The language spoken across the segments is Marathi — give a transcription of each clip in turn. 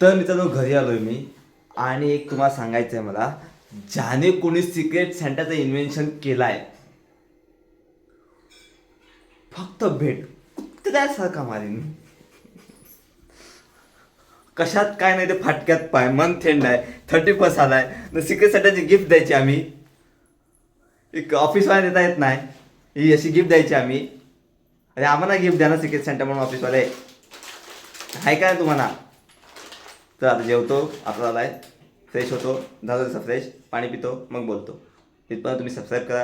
तर मित्रांनो घरी आलोय मी आणि एक तुम्हाला सांगायचं आहे मला, ज्याने कोणी सिक्रेट सेंटाचं इन्व्हेन्शन केलाय, फक्त भेट त्यासारखा मारीन. कशात काय नाही, ते फाटक्यात पाय, मन थंड आहे, 31 आलाय, सिक्रेट सेंटाची गिफ्ट द्यायची आम्ही. एक ऑफिसवाला देता येत नाही, ही अशी गिफ्ट द्यायची आम्ही. अरे आम्हाला गिफ्ट द्या ना सिक्रेट सेंटा म्हणून ऑफिसवाले, आहे काय तुम्हाला. तर आता जेवतो, आता आलाय, फ्रेश होतो, झालं तसं फ्रेश, पाणी पितो, मग बोलतो. तिथपर्यंत तुम्ही सबस्क्राईब करा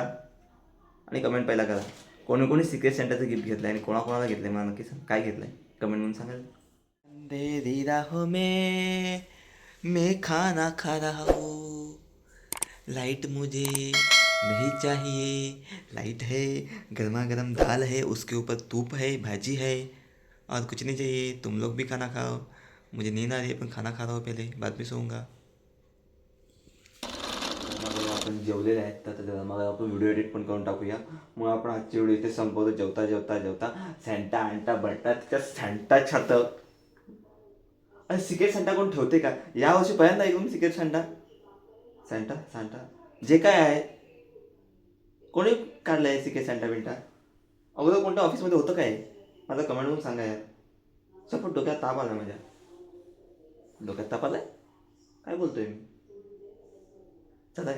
आणि कमेंट पहिला करा. कोणी कोणी सिक्रेट सेंटरचं गिफ्ट घेतलं आणि कोणाकोणाला घेतलं मला नक्की सांग, काय घेतलंय कमेंट म्हणून सांगाल. अंधेरी राहों में मैं खाना खा रहा हूँ, लाइट मुझे नहीं चाहिए. लाइट है, गर्मा गर्म दाल है, उसके ऊपर तूप है, भाजी है, और कुछ नहीं चाहिए. तुम लोग भी खाना खाओ. मुझे नींद आ रही है पण खाना खा रहा हूँ पहले, बाद में सोऊंगा. मग आपण जेवलेले आहेत, तर मग आपण व्हिडिओ एडिट पण करून टाकूया. मग आपण आजची व्हिडिओ इथे संपवतो. जेवता जेवता जेवता सॅन्टा आणटा बट्टा त्या सॅन्टा छात. अरे सिक्रेट सॅन्टा कोण ठेवते का? यावर्षी पहिल्यांदा ऐकून सिक्रेट सॅन्टा. सॅन्टा सॅन्टा जे काय आहे, कोणी काढलं आहे सिक्रेट सॅन्टा बिंटा? अगोदर कोणत्या ऑफिसमध्ये होतं काय? मला कमेंट करून सांगा यार. सपोर्ट डोक्यात ताप आला माझ्या. डोक्यात ताप आलाय, काय बोलतोय मी. चला.